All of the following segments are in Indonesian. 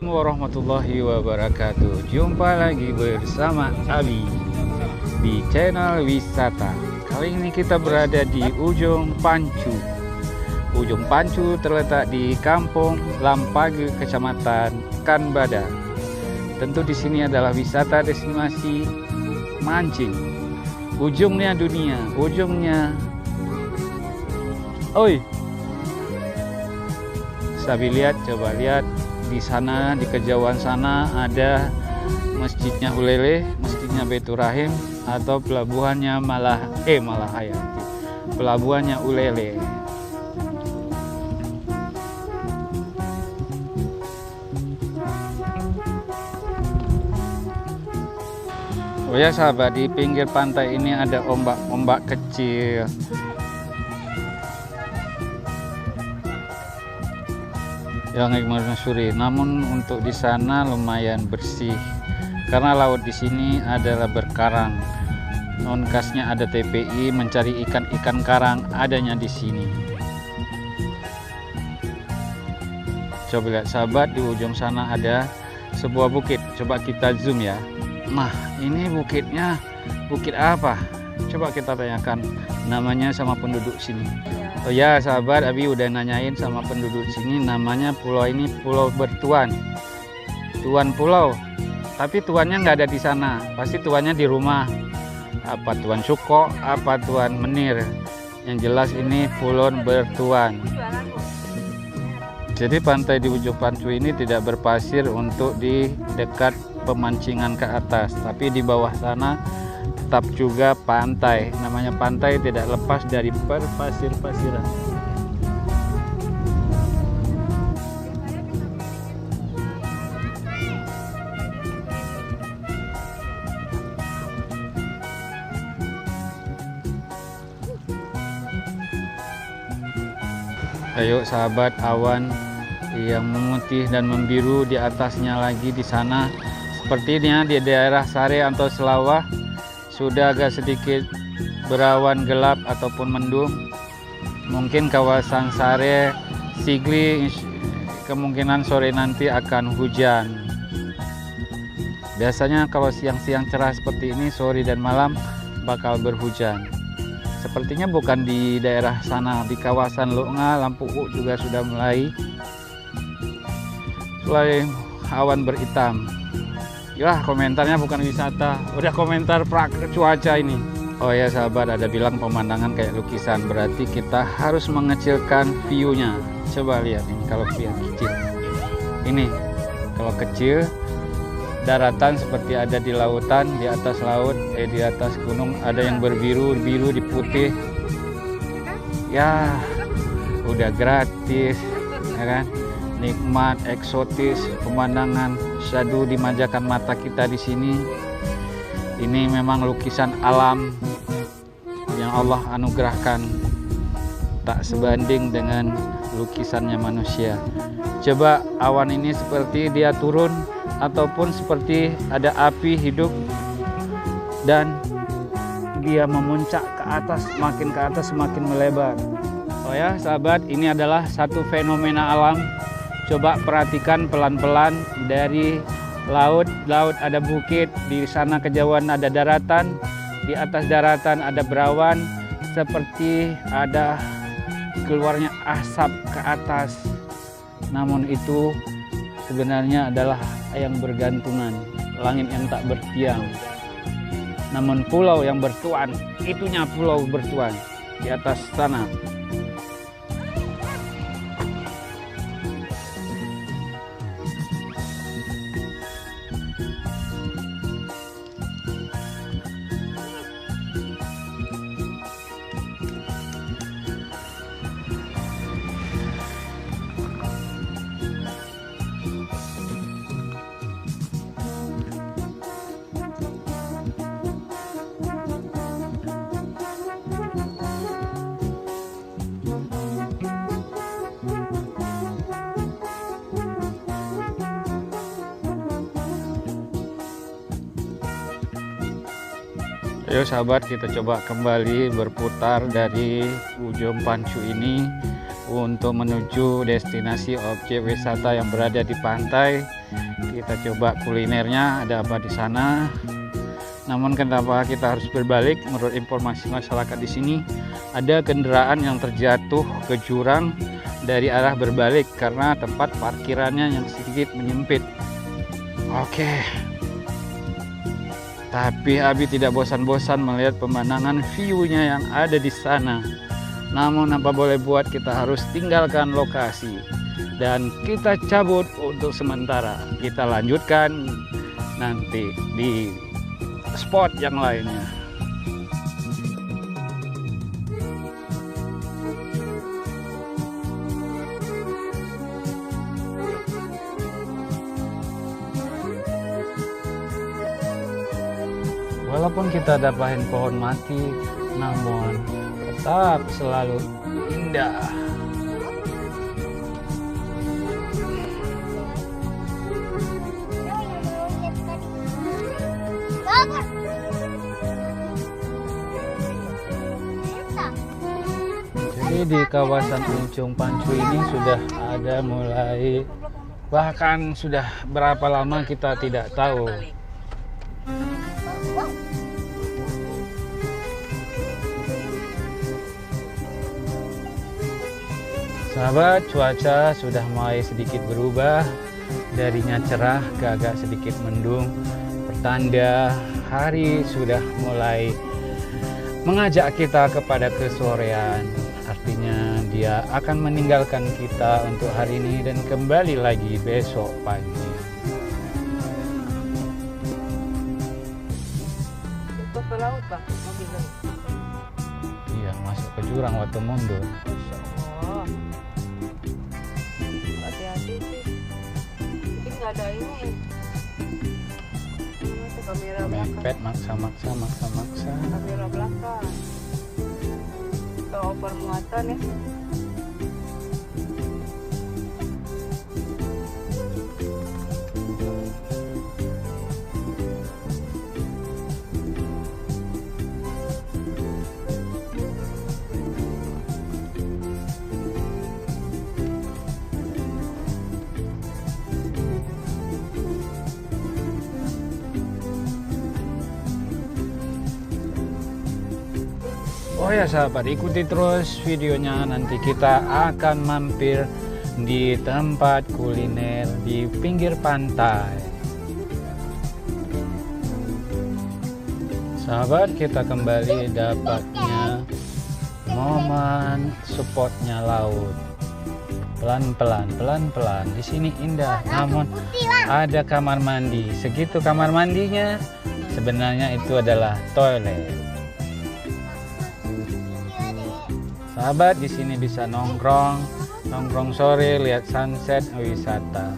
Warahmatullahi wabarakatuh. Jumpa lagi bersama Abi di channel wisata. Kali ini kita berada di Ujung Pancu. Ujung Pancu terletak di Kampung Lampage, Kecamatan Kanbada. Tentu di sini adalah wisata destinasi mancing. Ujungnya dunia, ujungnya. Oi. Sabi lihat, coba lihat. Di sana, di kejauhan sana ada masjidnya Ulele, masjidnya Baitur Rahim, atau pelabuhannya Malahayati, pelabuhannya Ulele. Oh ya sahabat, di pinggir pantai ini ada ombak-ombak kecil. Yang menyusuri, namun untuk di sana lumayan bersih karena laut di sini adalah berkarang. Non khasnya ada TPI, mencari ikan karang adanya di sini. Coba lihat sahabat, di ujung sana ada sebuah bukit. Coba kita zoom ya. Nah, ini bukitnya bukit apa? Coba kita tanyakan namanya sama penduduk sini. Oh ya sahabat, Abi udah nanyain sama penduduk sini, namanya pulau ini Pulau Bertuan. Tuan pulau. Tapi tuannya nggak ada di sana. Pasti tuannya di rumah. Apa Tuan Suko, apa Tuan Menir. Yang jelas ini Pulau Bertuan. Jadi pantai di Ujung Pancu ini tidak berpasir untuk di dekat pemancingan ke atas, tapi di bawah sana tetap juga pantai. Namanya pantai tidak lepas dari pasir-pasiran. Ayo sahabat, awan yang memutih dan membiru di atasnya lagi di sana. Sepertinya di daerah Sare atau Selawah sudah agak sedikit berawan gelap ataupun mendung. Mungkin kawasan Sare, Sigli kemungkinan sore nanti akan hujan. Biasanya kalau siang-siang cerah seperti ini, sore dan malam bakal berhujan. Sepertinya bukan di daerah sana, di kawasan Lunga, Lampuuk juga sudah mulai awan beritam. Ya komentarnya bukan wisata, udah komentar cuaca ini. Oh ya sahabat, ada bilang pemandangan kayak lukisan, berarti kita harus mengecilkan view-nya. Coba lihat ini, kalau view kecil ini, kalau kecil daratan seperti ada di lautan, di atas laut, di atas gunung ada yang berbiru di putih. Ya udah gratis ya kan, nikmat, eksotis, pemandangan syadu dimanjakan mata kita di sini. Ini memang lukisan alam yang Allah anugerahkan, tak sebanding dengan lukisannya manusia. Coba awan ini seperti dia turun ataupun seperti ada api hidup dan dia memuncak ke atas, semakin ke atas semakin melebar. Oh ya sahabat, ini adalah satu fenomena alam. Coba perhatikan pelan-pelan dari laut ada bukit, di sana kejauhan ada daratan, di atas daratan ada berawan, seperti ada keluarnya asap ke atas. Namun itu sebenarnya adalah yang bergantungan, langit yang tak bertiang. Namun pulau yang bertuan, itunya Pulau Bertuan di atas sana. Ayo sahabat, kita coba kembali berputar dari Ujung Pancu ini untuk menuju destinasi objek wisata yang berada di pantai. Kita coba kulinernya ada apa di sana. Namun kenapa kita harus berbalik? Menurut informasi masyarakat di sini ada kendaraan yang terjatuh ke jurang dari arah berbalik karena tempat parkirannya yang sedikit menyempit. Oke. Tapi Abi tidak bosan-bosan melihat pemandangan view-nya yang ada di sana. Namun apa boleh buat, kita harus tinggalkan lokasi dan kita cabut untuk sementara. Kita lanjutkan nanti di spot yang lainnya. Walaupun kita dapatin pohon mati, namun tetap selalu indah. Jadi di kawasan Ujung Pancu ini sudah ada mulai, bahkan sudah berapa lama kita tidak tahu. Sahabat, cuaca sudah mulai sedikit berubah, darinya cerah ke agak sedikit mendung, pertanda hari sudah mulai mengajak kita kepada kesorean. Artinya dia akan meninggalkan kita untuk hari ini dan kembali lagi besok pagi. Itu ke laut, Bang, mobilnya. Iya, masuk ke jurang waktu mundur. Oh. Hati-hati sih. Ini nggak ada ini. Itu kamera belakang. Mepet maksa. Kamera belakang. Kalau over muatan ya. Oh ya sahabat, ikuti terus videonya, nanti kita akan mampir di tempat kuliner di pinggir pantai. Sahabat, kita kembali dapatnya momen spotnya laut. Pelan-pelan. Di sini indah, namun ada kamar mandi. Segitu kamar mandinya, sebenarnya itu adalah toilet. Sahabat, di sini bisa nongkrong sore, lihat sunset, wisata.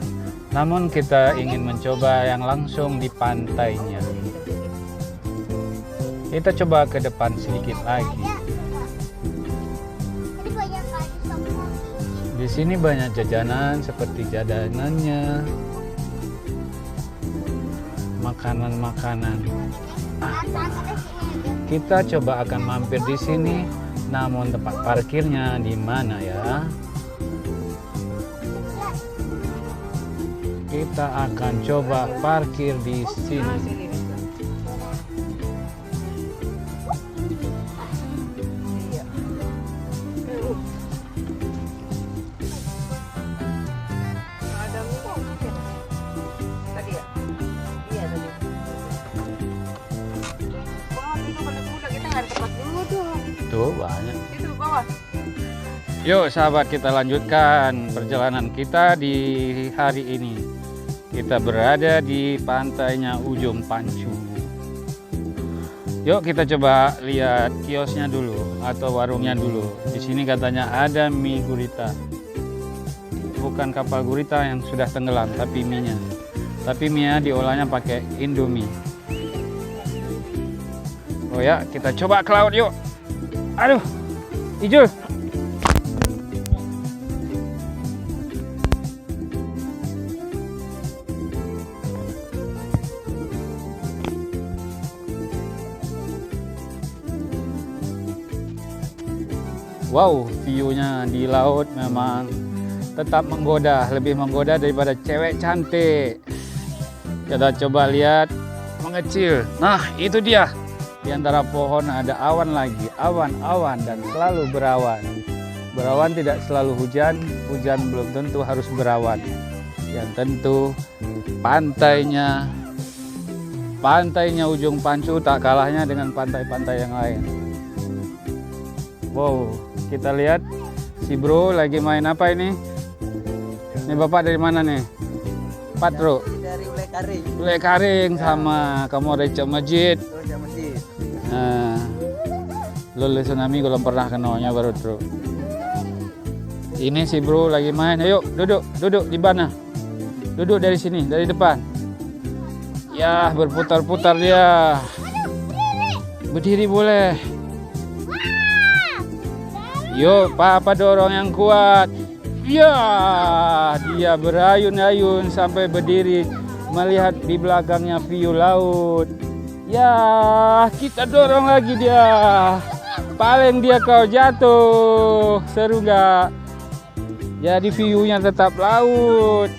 Namun kita ingin mencoba yang langsung di pantainya. Kita coba ke depan sedikit lagi. Di sini banyak jajanan seperti jajanannya, makanan. Kita coba akan mampir di sini. Namun tempat parkirnya di mana ya? Kita akan coba parkir di sini. Iya. Ada mungkin. Tadi ya? Iya tadi. Wah, itu kalau pulang kita nggak ada tempat dulu tuh. Tuh banyak. Itu bawah. Yuk sahabat, kita lanjutkan perjalanan kita di hari ini. Kita berada di pantainya Ujung Pancu. Yuk kita coba lihat kiosnya dulu atau warungnya dulu. Di sini katanya ada mie gurita. Bukan kapal gurita yang sudah tenggelam, tapi mie-nya. Tapi mie-nya diolahnya pakai Indomie. Oh ya, kita coba ke laut yuk. Aduh, hijau. Wow, view-nya di laut memang tetap menggoda, lebih menggoda daripada cewek cantik. Kita coba lihat mengecil. Nah, itu dia. Di antara pohon ada awan lagi, awan-awan dan selalu berawan. Berawan tidak selalu hujan, hujan belum tentu harus berawan. Yang tentu pantainya Ujung Pancu tak kalahnya dengan pantai-pantai yang lain. Wow, kita lihat si bro lagi main apa ini? Ini bapak dari mana nih? Patro. Dari Ulek Karing. Ulek Karing sama kamu dari Cok Masjid. Cok Masjid. Nah, lulus tsunami belum pernah kenalnya baru bro. Ini si bro lagi main. Ayo duduk di mana? Duduk dari sini, dari depan. Ya, berputar-putar dia. Berdiri boleh. Yuk, papa dorong yang kuat. Ya, dia berayun-ayun sampai berdiri melihat di belakangnya view laut. Ya, kita dorong lagi dia. Paling dia kau jatuh. Seru nggak? Jadi view-nya tetap laut.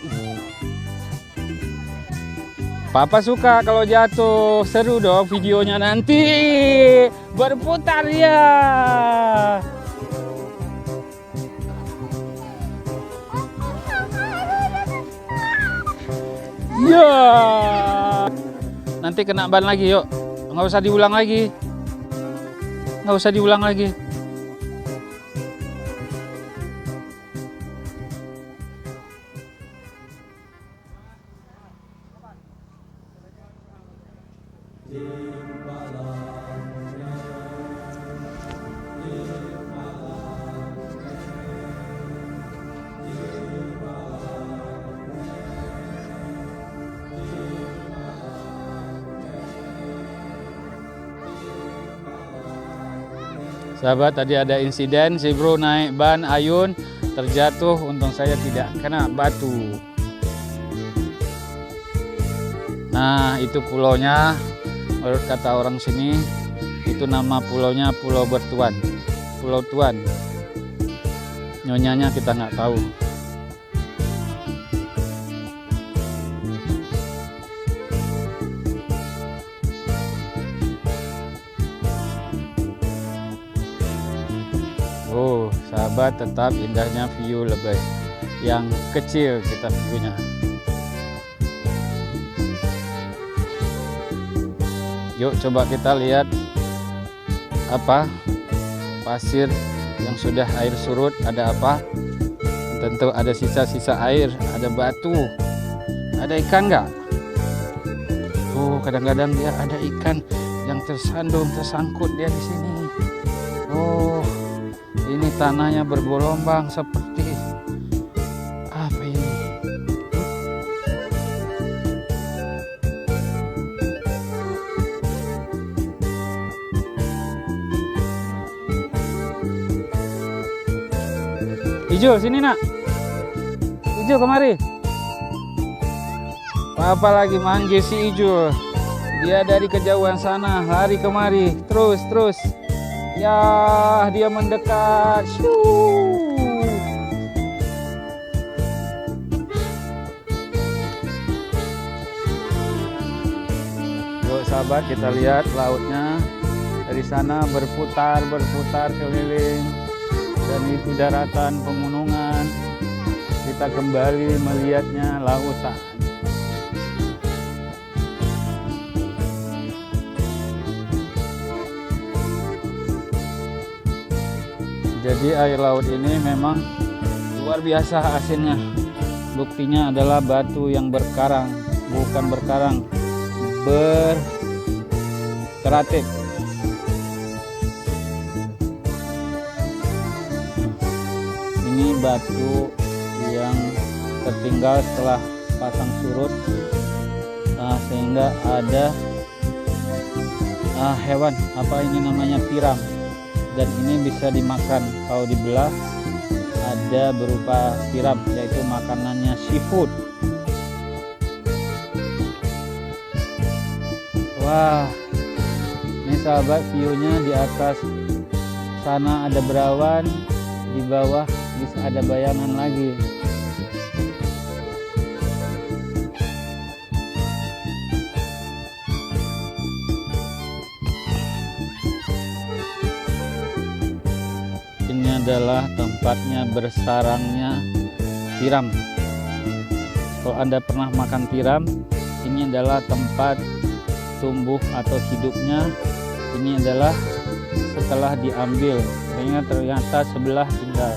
Papa suka kalau jatuh. Seru dong videonya nanti. Berputar ya. Ya. Nanti kena ban lagi yuk. Nggak usah diulang lagi. Nggak usah diulang lagi. Sahabat, tadi ada insiden si bro naik ban ayun terjatuh, untung saya tidak kena batu. Nah, itu pulaunya. Menurut kata orang sini itu nama pulaunya Pulau Bertuan, Pulau Tuan. Nyonyanya kita nggak tahu. Oh, sahabat, tetap indahnya view lebih yang kecil kita view-nya. Yuk coba kita lihat apa pasir yang sudah air surut, ada apa? Tentu ada sisa-sisa air, ada batu, ada ikan nggak? Oh, kadang-kadang dia ada ikan yang tersangkut dia di sini. Oh, ini tanahnya bergelombang seperti apa ini? Ijo, sini nak. Ijo kemari. Papa lagi manggil si Ijo. Dia dari kejauhan sana lari kemari. Terus. Ya, dia mendekat. Yuk sahabat, kita lihat lautnya dari sana berputar keliling. Dan itu daratan pegunungan. Kita kembali melihatnya lautan. Jadi air laut ini memang luar biasa asinnya. Buktinya adalah batu yang berkarang, bukan berkarang, berkeratit. Ini batu yang tertinggal setelah pasang surut, sehingga ada hewan, apa ini namanya, tiram. Dan ini bisa dimakan. Kalau dibelah ada berupa tiram, yaitu makanannya seafood. Wah, ini sahabat, view-nya di atas sana ada berawan, Di bawah bisa ada bayangan lagi. Ini adalah tempatnya bersarangnya tiram. Kalau Anda pernah makan tiram, ini adalah tempat tumbuh atau hidupnya. Ini adalah setelah diambil, ternyata sebelah tinggal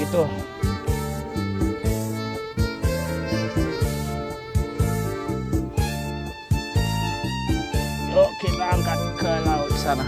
gitu. Yuk kita angkat ke laut sana.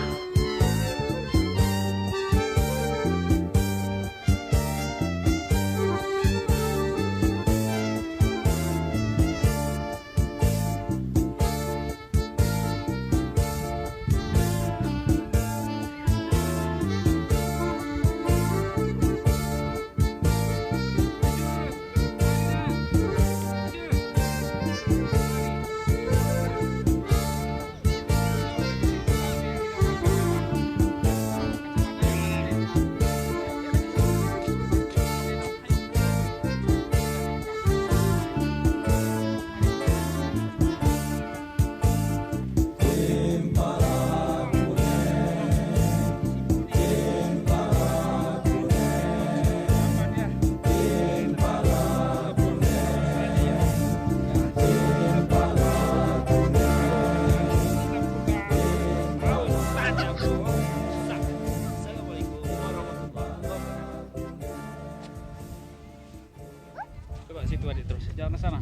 Coba situ adik, terus jangan ke sana.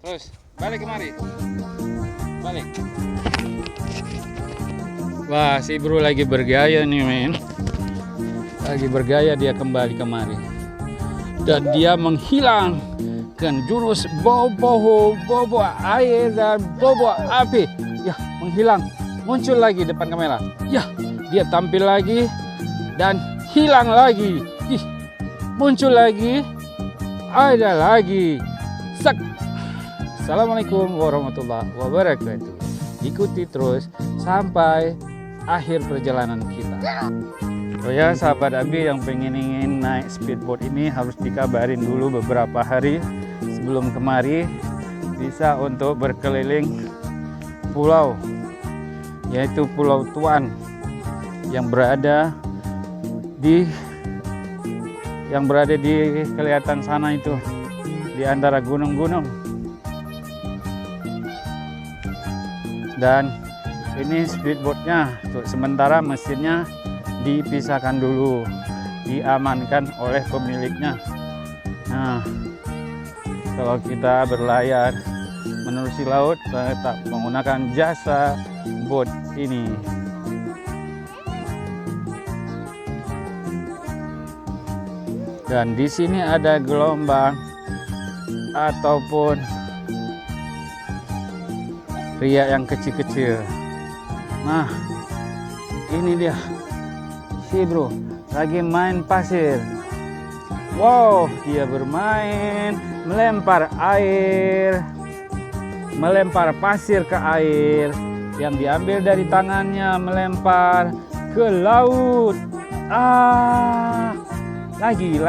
Terus balik kemari. Balik. Wah, si bro lagi bergaya nih, men. Lagi bergaya dia kembali kemari. Dan dia menghilangkan jurus bobo air dan bobo api. Ya, menghilang. Muncul lagi depan kamera. Ya, dia tampil lagi dan hilang lagi. Ih, muncul lagi, ada lagi. Sak. Assalamualaikum warahmatullahi wabarakatuh. Ikuti terus sampai akhir perjalanan kita. Oh ya, sahabat Abi yang ingin naik speedboat ini harus dikabarin dulu beberapa hari sebelum kemari, bisa untuk berkeliling pulau, yaitu Pulau Tuan yang berada di kelihatan sana itu, di antara gunung-gunung. Dan ini speedboatnya untuk sementara mesinnya dipisahkan dulu, diamankan oleh pemiliknya. Nah, kalau kita berlayar menerusi laut tetap menggunakan jasa boat ini. Dan di sini ada gelombang ataupun riak yang kecil-kecil. Nah, ini dia si bro lagi main pasir. Wow, dia bermain melempar air, melempar pasir ke air yang diambil dari tangannya, melempar ke laut. Lagi.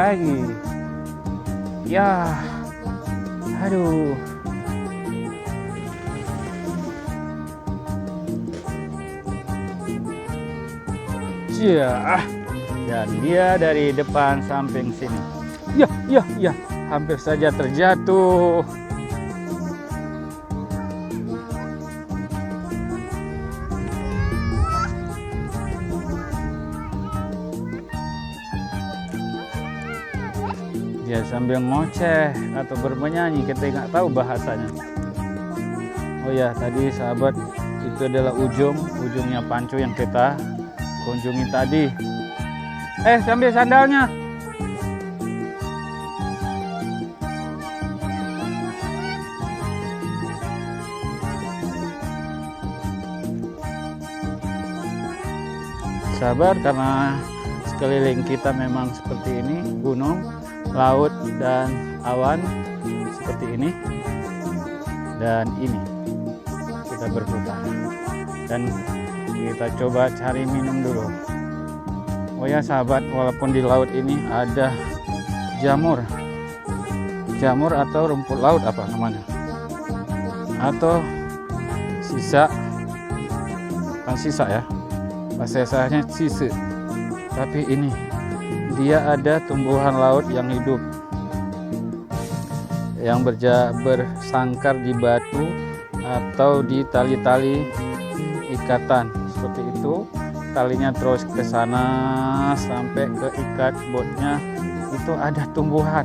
Ya, aduh. Ya, dan dia dari depan samping sini. Ya, hampir saja terjatuh. Dia sambil ngoceh atau bernyanyi, kita nggak tahu bahasanya. Oh ya, tadi sahabat, itu adalah ujungnya Pancu yang kita kunjungi tadi. Sambil sandalnya. Sabar, karena sekeliling kita memang seperti ini, gunung, laut, dan awan seperti ini. Dan ini kita berputar. Dan kita coba cari minum dulu. Oh ya sahabat, walaupun di laut ini ada jamur atau rumput laut apa namanya, atau sisa, bukan sisa ya, bahasa Indonesia sisa, tapi ini dia ada tumbuhan laut yang hidup, yang bersangkar di batu atau di tali-tali ikatan seperti itu. Talinya terus ke sana sampai ke ikat botnya, itu ada tumbuhan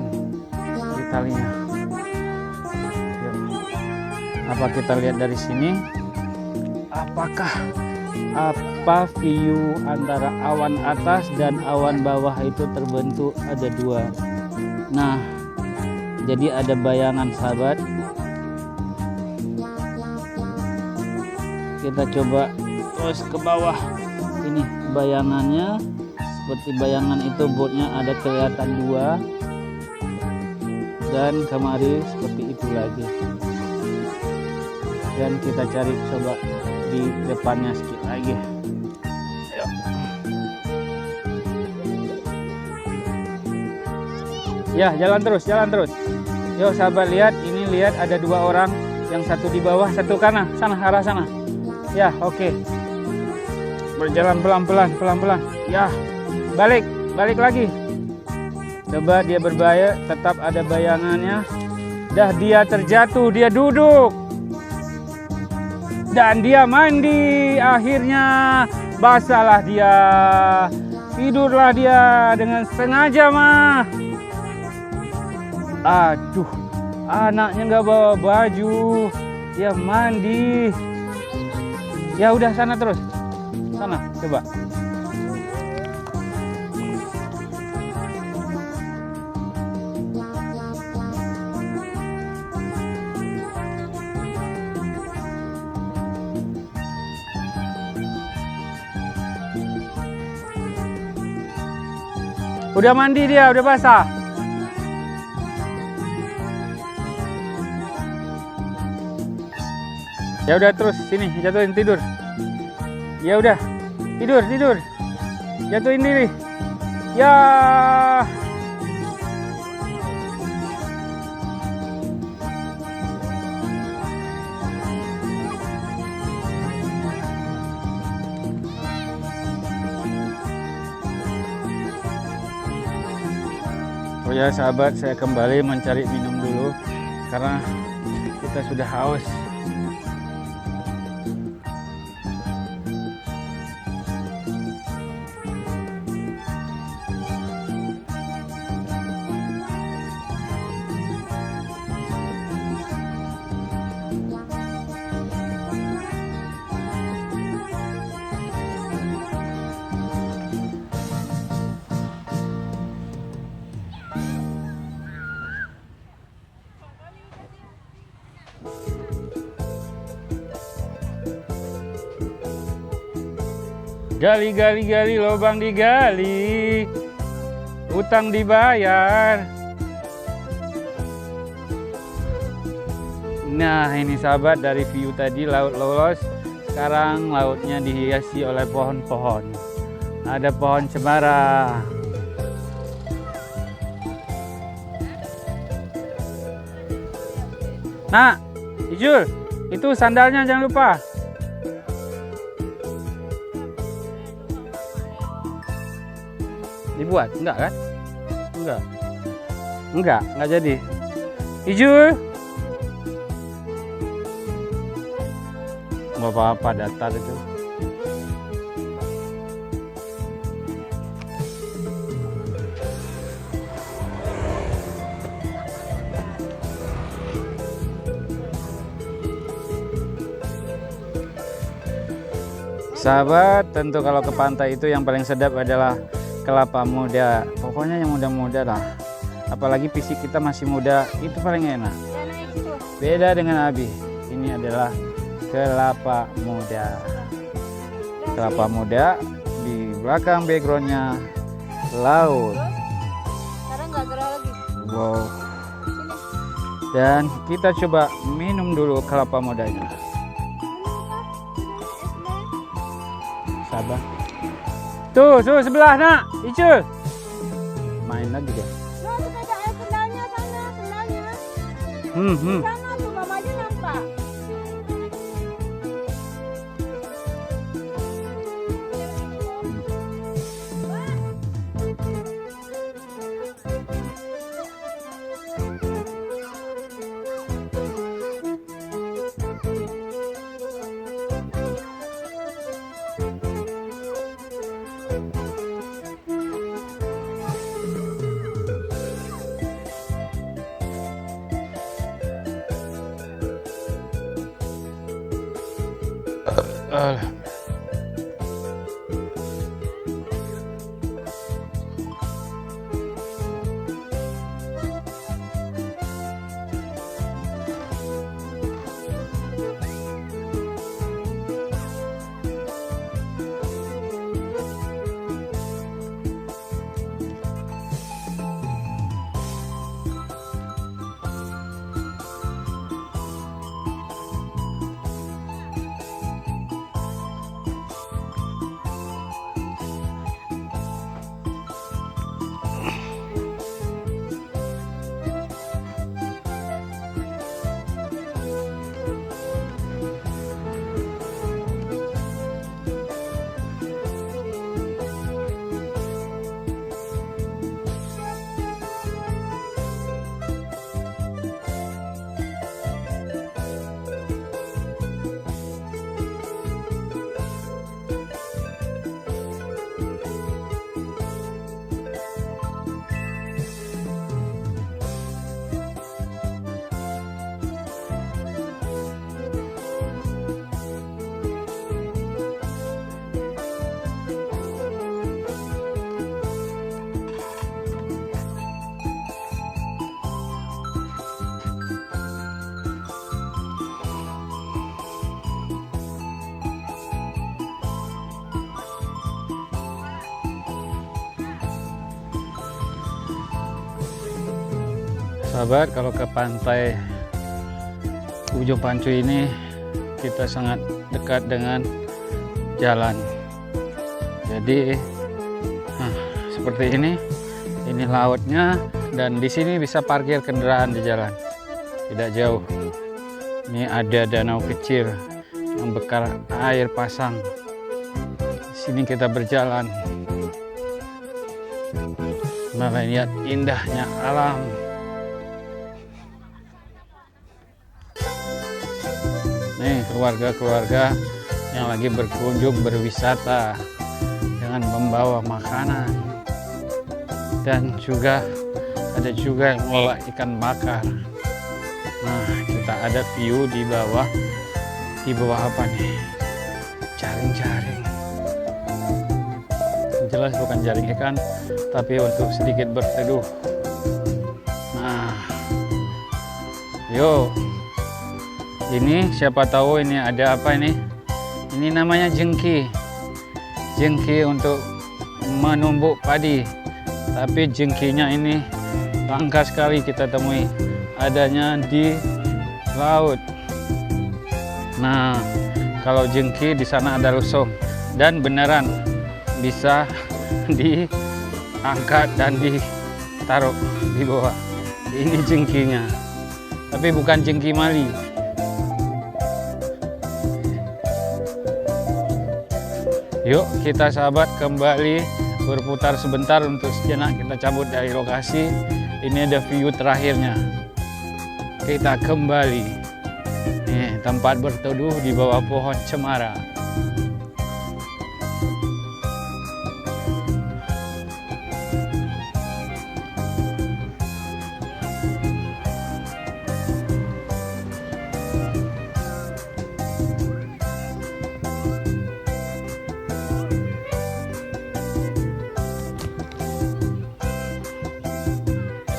di talinya. Ya. Apa kita lihat dari sini? Apa view antara awan atas dan awan bawah itu terbentuk ada dua. Nah, jadi ada bayangan sahabat. Kita coba terus ke bawah. Ini bayangannya, seperti bayangan itu botnya ada kelihatan dua, dan kemari seperti itu lagi. Dan kita cari coba di depannya sedikit lagi. Ayo. Ya, jalan terus. Yuk sahabat, lihat ada dua orang, yang satu di bawah, satu kanan, sana, arah sana. Ya, oke. Berjalan pelan-pelan. Ya, balik lagi. Coba dia berbahaya, tetap ada bayangannya. Dah dia terjatuh, dia duduk. Dan dia mandi, akhirnya basahlah dia. Tidurlah dia dengan sengaja mah. Aduh, anaknya nggak bawa baju. Dia mandi. Ya udah, sana terus. Sana, coba. Udah mandi dia, udah basah. Ya udah, terus sini jatuhin, tidur. Ya udah, tidur. Jatuhin diri. Ya. Oh ya sahabat, saya kembali mencari minum dulu karena kita sudah haus. Gali, lubang digali, utang dibayar. Nah ini sahabat, dari view tadi Laut Lolos, sekarang lautnya dihiasi oleh pohon-pohon. Ada pohon cemara. Nah, Ijul, itu sandalnya jangan lupa. Dibuat? Enggak kan? Enggak jadi. Ijul. Nggak apa-apa, datar itu. Sahabat, tentu kalau ke pantai itu yang paling sedap adalah kelapa muda. Pokoknya yang muda-muda lah. Apalagi fisik kita masih muda, itu paling enak. Beda dengan Abi. Ini adalah kelapa muda. Kelapa muda, di belakang backgroundnya laut. Sekarang nggak gerak lagi. Wow. Dan kita coba minum dulu kelapa mudanya. Sabar. Tuh sebelah nak, Icul. Main lagi dia. Nah, sepeda sendalnya sana, sendalnya. Hmm. Sana tuh mama aja nampak. Sahabat, kalau ke pantai Ujung Pancu ini kita sangat dekat dengan jalan. Jadi seperti ini lautnya, dan di sini bisa parkir kendaraan di jalan, tidak jauh. Ini ada danau kecil yang bekal air pasang. Di sini kita berjalan, melihat indahnya alam. Nih keluarga-keluarga yang lagi berkunjung berwisata dengan membawa makanan, dan juga ada juga yang mengolah ikan bakar. Nah, kita ada view di bawah apa nih? Jaring-jaring. Jelas bukan jaring ikan, tapi untuk sedikit berteduh. Nah, yuk. Ini siapa tahu ini ada apa ini? Ini namanya jengki. Jengki untuk menumbuk padi. Tapi jengkinya ini langka sekali kita temui. Adanya di laut. Nah, kalau jengki di sana ada rusung, dan beneran bisa diangkat dan ditaruh di bawah. Ini jengkinya. Tapi bukan jengki mali. Yuk kita sahabat kembali berputar sebentar untuk sejenak kita cabut dari lokasi. Ini ada view terakhirnya. Kita kembali. Nih, tempat berteduh di bawah pohon cemara.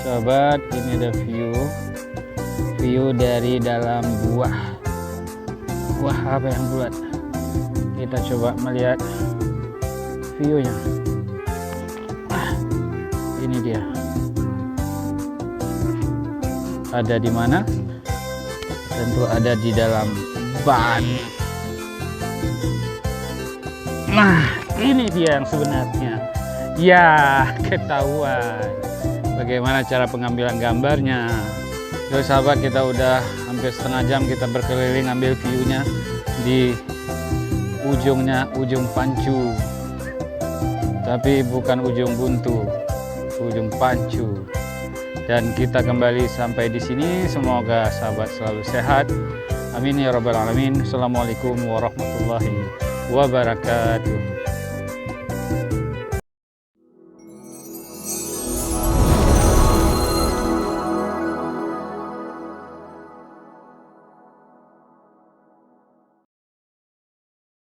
Sahabat, ini ada view dari dalam buah apa yang buat. Kita coba melihat viewnya. Ini dia. Ada di mana? Tentu ada di dalam ban. Nah, Ini dia yang sebenarnya. Ya, ketahuan. Bagaimana cara pengambilan gambarnya. Yo sahabat, kita udah hampir setengah jam kita berkeliling ambil view-nya di ujung Pancu. Tapi bukan ujung buntu, ujung Pancu. Dan kita kembali sampai di sini. Semoga sahabat selalu sehat. Amin ya rabbal alamin. Assalamualaikum warahmatullahi wabarakatuh.